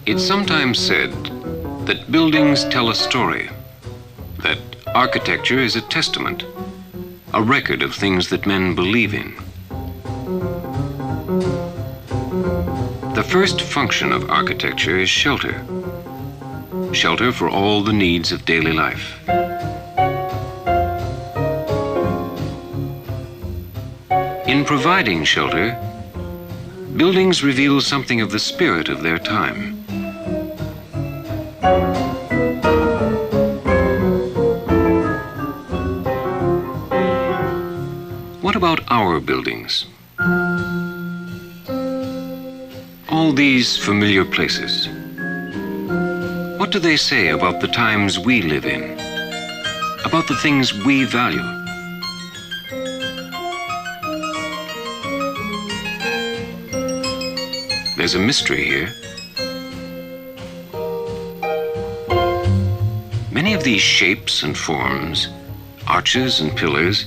It's sometimes said that buildings tell a story, that architecture is a testament, a record of things that men believe in. The first function of architecture is shelter. Shelter for all the needs of daily life. In providing shelter, buildings reveal something of the spirit of their time. What about our buildings? All these familiar places. What do they say about the times we live in? About the things we value? There's a mystery here. Many of these shapes and forms, arches and pillars,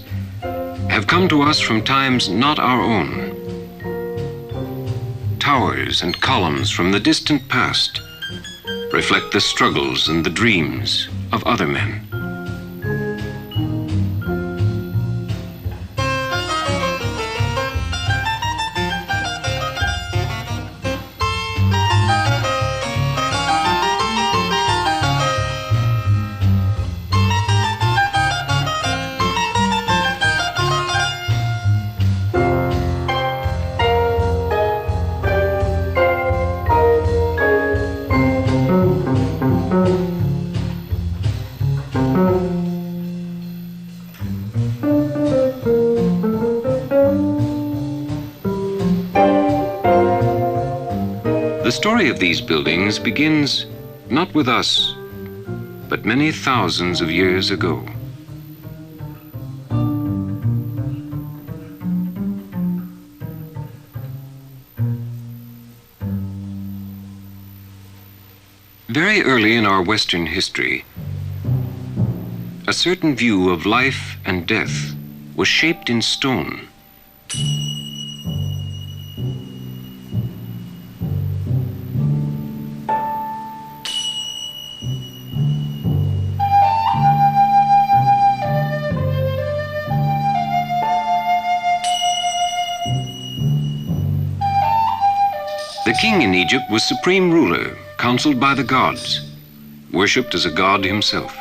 have come to us from times not our own. Towers and columns from the distant past reflect the struggles and the dreams of other men. The story of these buildings begins not with us, but many thousands of years ago. Very early in our Western history, a certain view of life and death was shaped in stone. The king in Egypt was supreme ruler, counseled by the gods, worshipped as a god himself.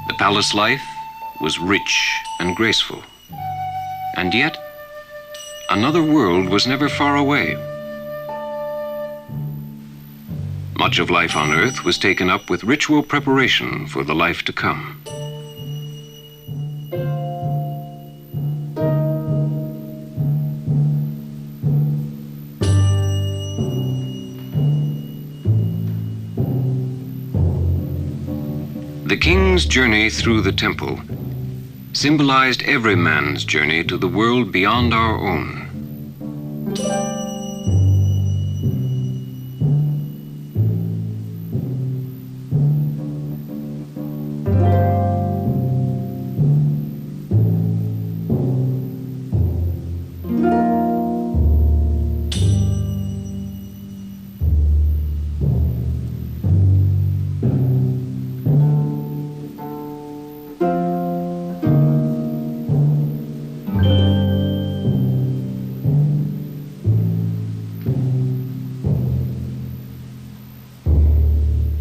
The palace life was rich and graceful, and yet another world was never far away. Much of life on earth was taken up with ritual preparation for the life to come. The king's journey through the temple symbolized every man's journey to the world beyond our own.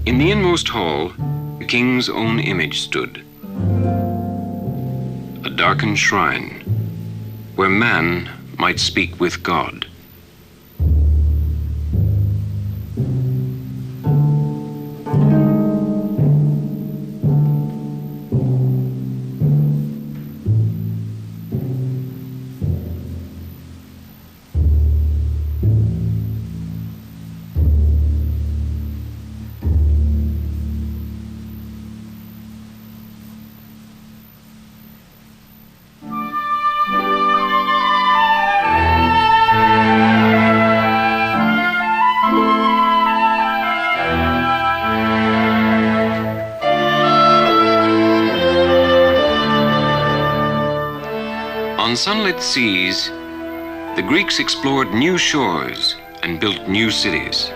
In the inmost hall, the king's own image stood. A darkened shrine where man might speak with God. On sunlit seas, the Greeks explored new shores and built new cities.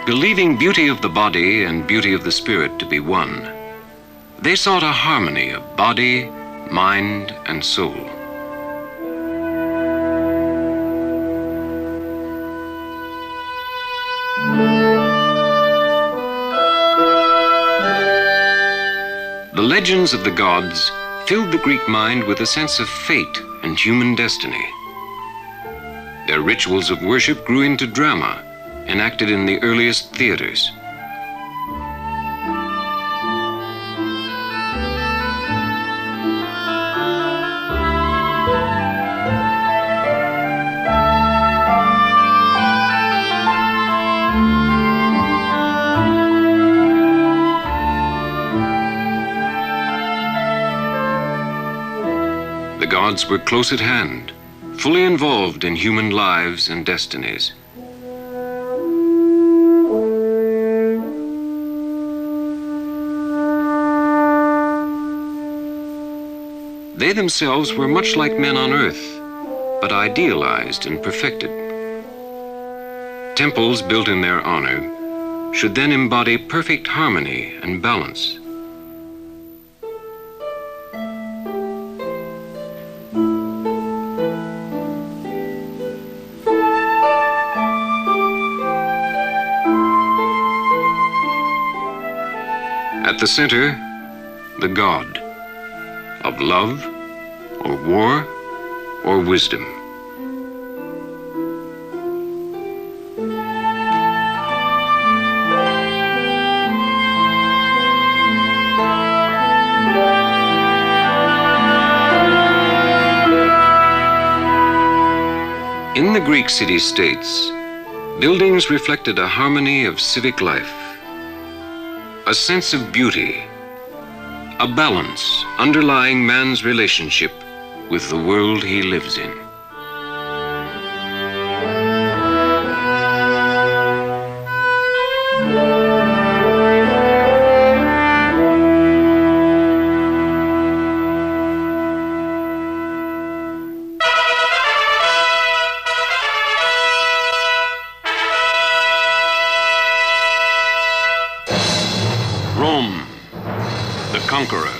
Believing beauty of the body and beauty of the spirit to be one, they sought a harmony of body, mind, and soul. The legends of the gods filled the Greek mind with a sense of fate and human destiny. Their rituals of worship grew into drama, enacted in the earliest theaters. The gods were close at hand, fully involved in human lives and destinies. They themselves were much like men on earth, but idealized and perfected. Temples built in their honor should then embody perfect harmony and balance. At the center, the god of love, or war, or wisdom. In the Greek city-states, buildings reflected a harmony of civic life, a sense of beauty, a balance underlying man's relationship with the world he lives in. Rome, the conqueror.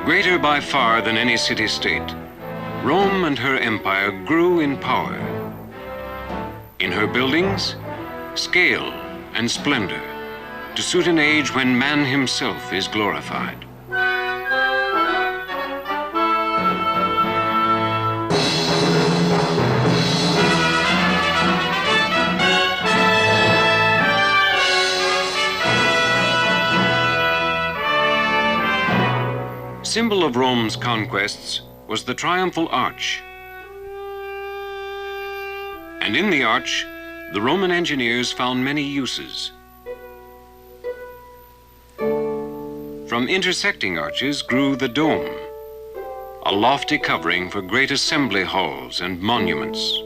Greater by far than any city-state, Rome and her empire grew in power. In her buildings, scale and splendor, to suit an age when man himself is glorified. Symbol of Rome's conquests was the triumphal arch. And in the arch, the Roman engineers found many uses. From intersecting arches grew the dome, a lofty covering for great assembly halls and monuments.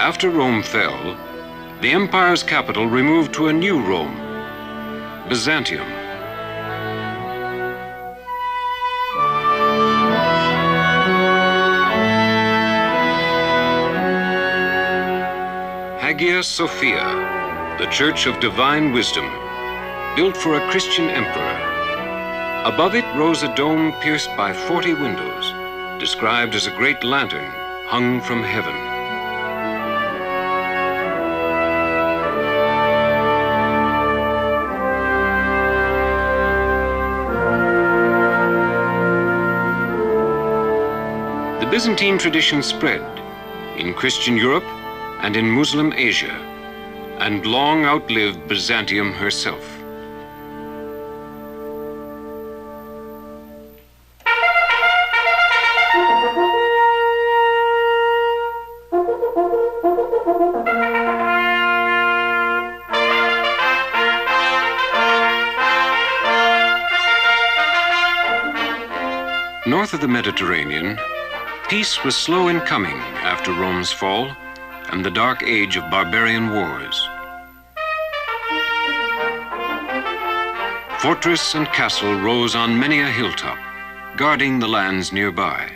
After Rome fell, the empire's capital removed to a new Rome, Byzantium. Hagia Sophia, the Church of Divine Wisdom, built for a Christian emperor. Above it rose a dome pierced by 40 windows, described as a great lantern hung from heaven. The Byzantine tradition spread in Christian Europe and in Muslim Asia, and long outlived Byzantium herself. North of the Mediterranean, peace was slow in coming after Rome's fall and the dark age of barbarian wars. Fortress and castle rose on many a hilltop, guarding the lands nearby.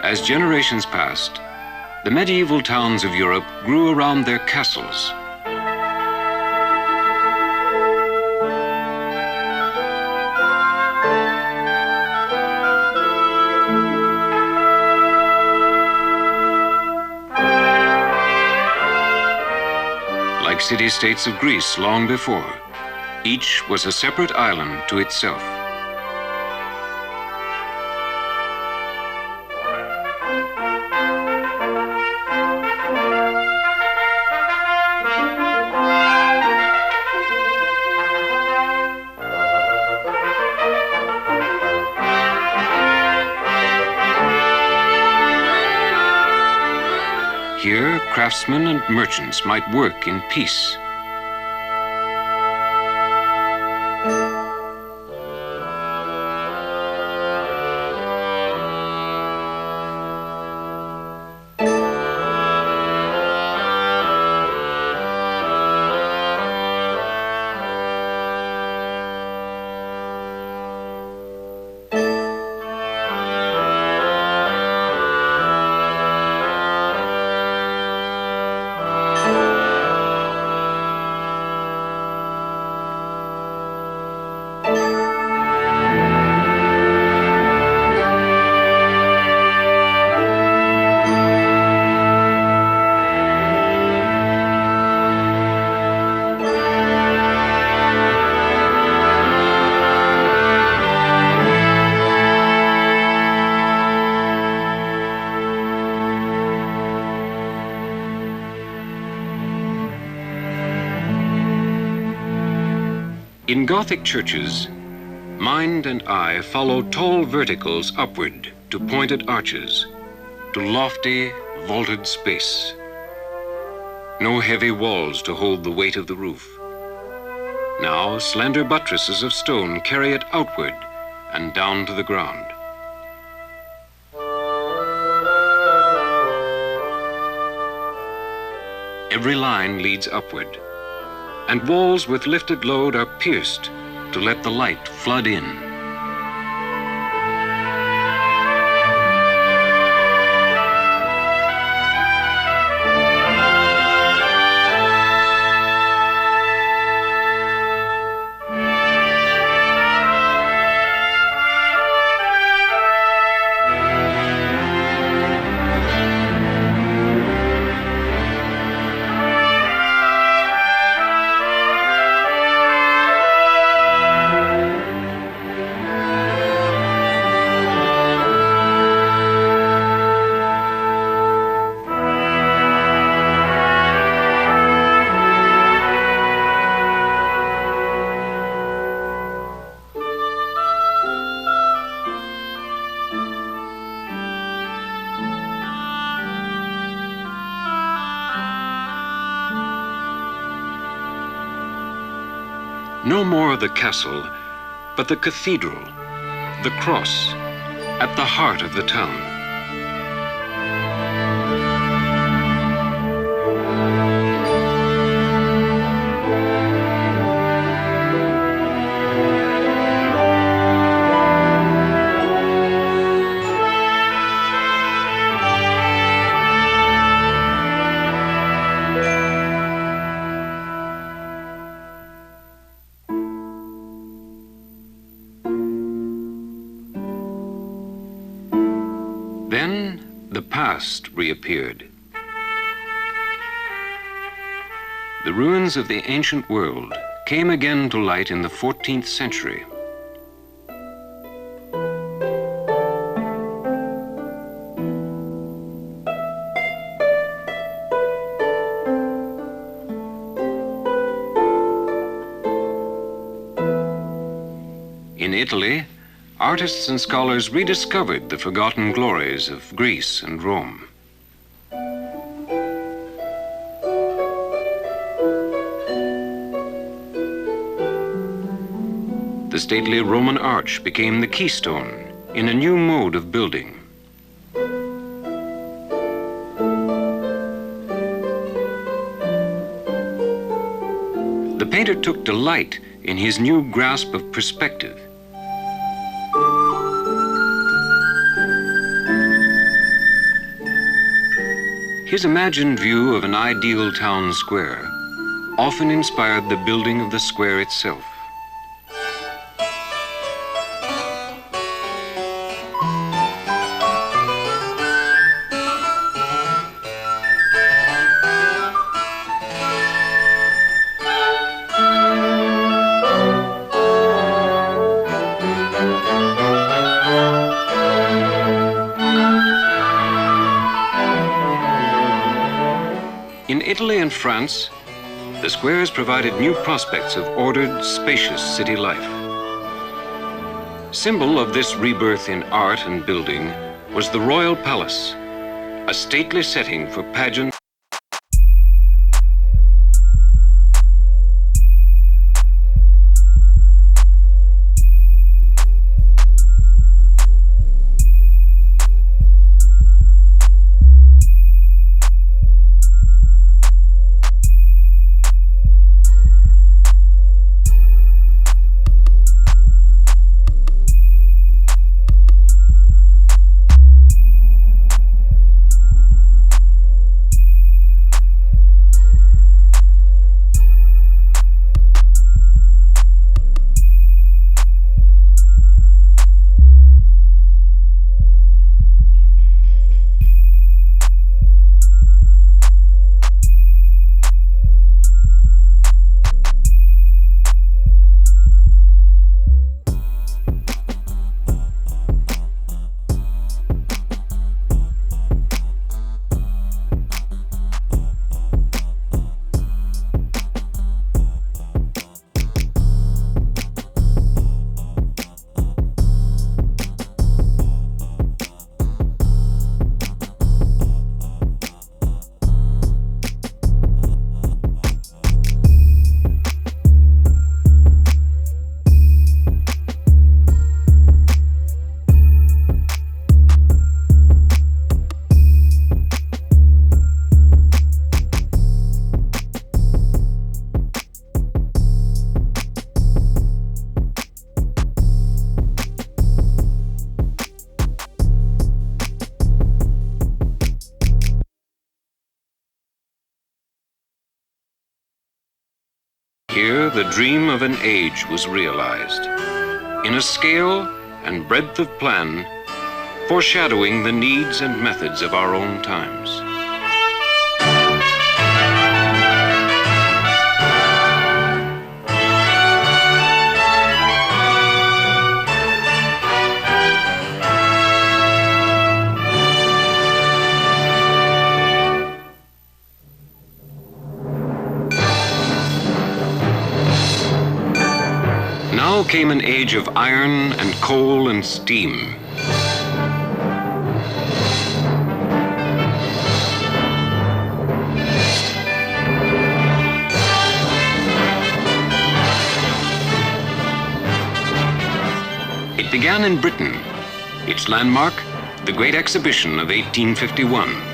As generations passed, the medieval towns of Europe grew around their castles. Like city-states of Greece long before, each was a separate island to itself. Here, craftsmen and merchants might work in peace. In Gothic churches, mind and eye follow tall verticals upward to pointed arches, to lofty, vaulted space. No heavy walls to hold the weight of the roof. Now, slender buttresses of stone carry it outward and down to the ground. Every line leads upward, and walls with lifted load are pierced to let the light flood in. No more the castle, but the cathedral, the cross, at the heart of the town. past reappeared. The ruins of the ancient world came again to light in the 14th century. In Italy, artists and scholars rediscovered the forgotten glories of Greece and Rome. The stately Roman arch became the keystone in a new mode of building. The painter took delight in his new grasp of perspective. His imagined view of an ideal town square often inspired the building of the square itself. In Italy and France, the squares provided new prospects of ordered, spacious city life. Symbol of this rebirth in art and building was the Royal Palace, a stately setting for pageants. Here, the dream of an age was realized, in a scale and breadth of plan, foreshadowing the needs and methods of our own times. Now came an age of iron and coal and steam. It began in Britain, its landmark, the Great Exhibition of 1851.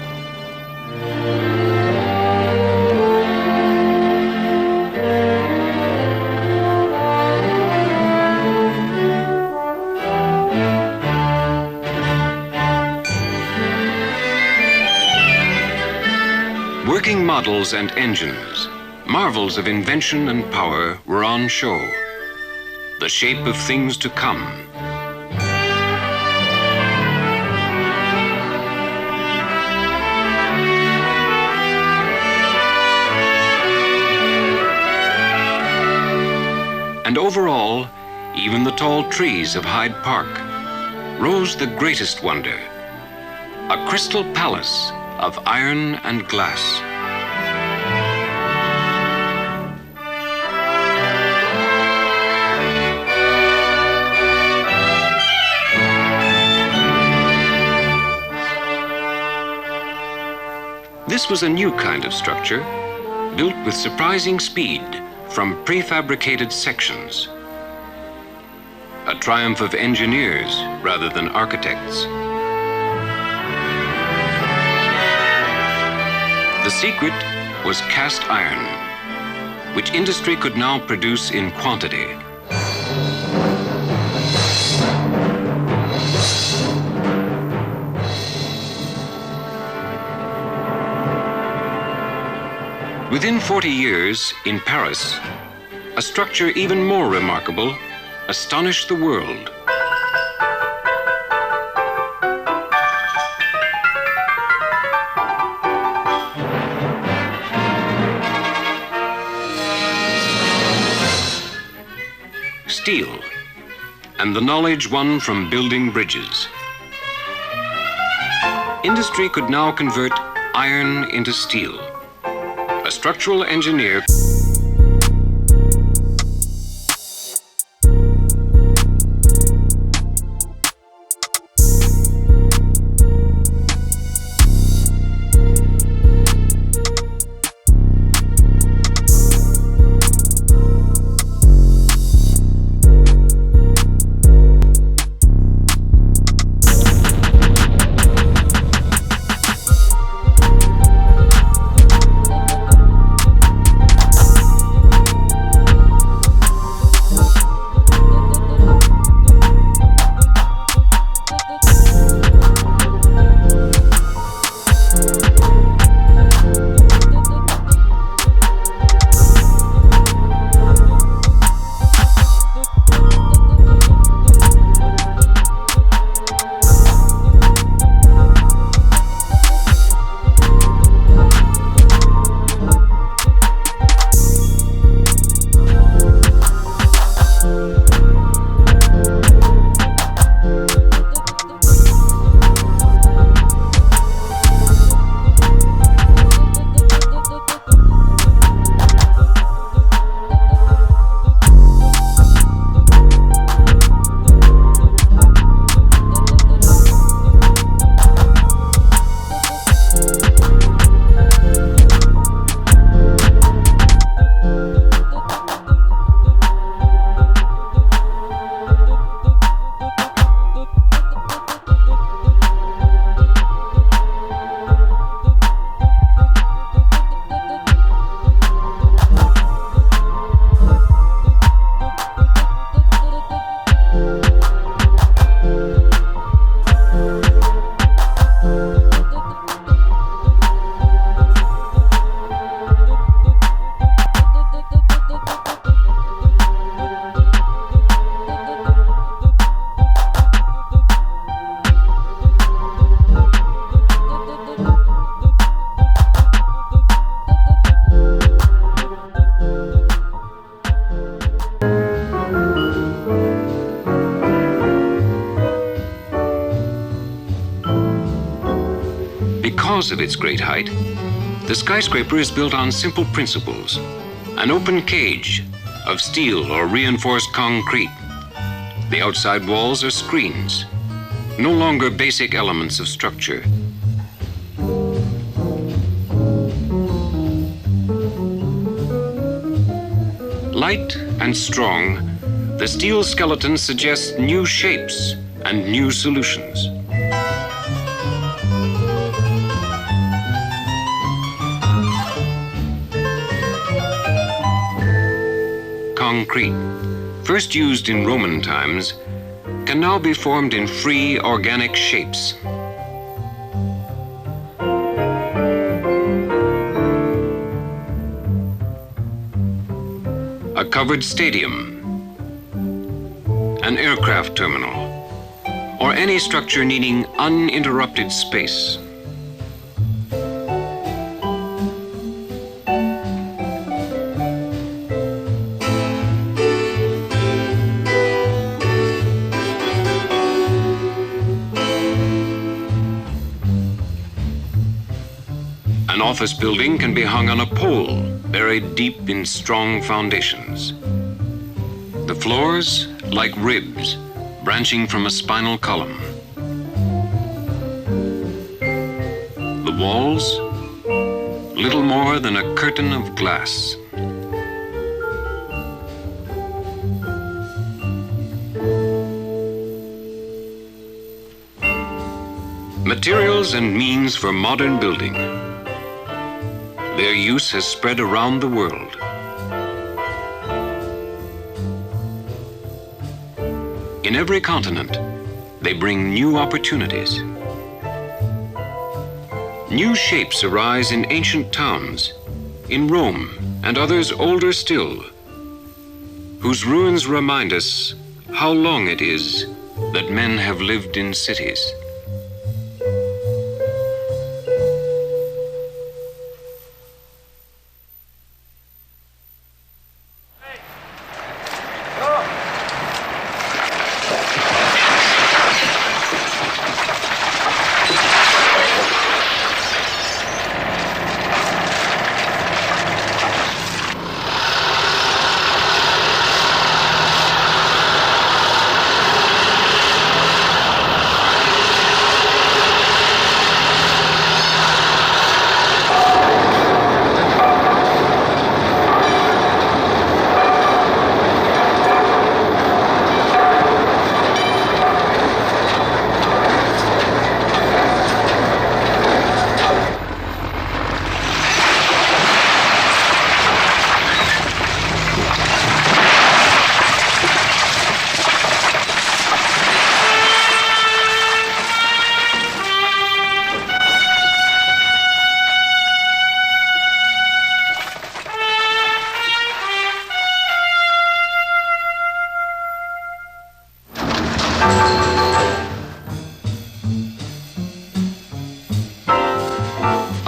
Working models and engines, marvels of invention and power were on show. The shape of things to come. And over all, even the tall trees of Hyde Park, rose the greatest wonder, a crystal palace of iron and glass. This was a new kind of structure, built with surprising speed from prefabricated sections. A triumph of engineers rather than architects. The secret was cast iron, which industry could now produce in quantity. Within 40 years, in Paris, a structure even more remarkable astonished the world. Steel, and the knowledge won from building bridges. Industry could now convert iron into steel. A structural engineer Because of its great height, the skyscraper is built on simple principles. An open cage of steel or reinforced concrete. The outside walls are screens, no longer basic elements of structure. Light and strong, the steel skeleton suggests new shapes and new solutions. Concrete, first used in Roman times, can now be formed in free organic shapes. A covered stadium, an aircraft terminal, or any structure needing uninterrupted space. office building can be hung on a pole buried deep in strong foundations. The floors, like ribs, branching from a spinal column. The walls, little more than a curtain of glass. Materials and means for modern building. Their use has spread around the world. In every continent, they bring new opportunities. New shapes arise in ancient towns, in Rome and others older still, whose ruins remind us how long it is that men have lived in cities.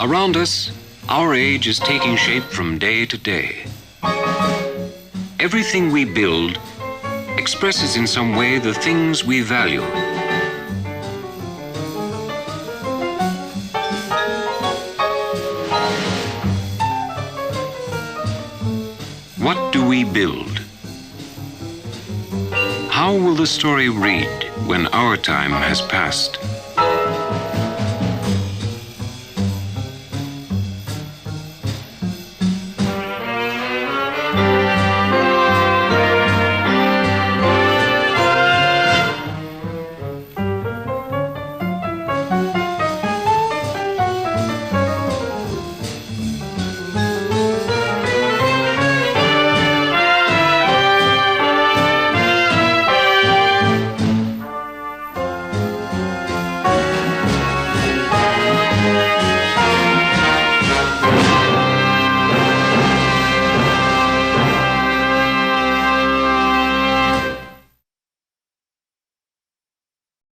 Around us, our age is taking shape from day to day. Everything we build expresses in some way the things we value. What do we build? How will the story read when our time has passed?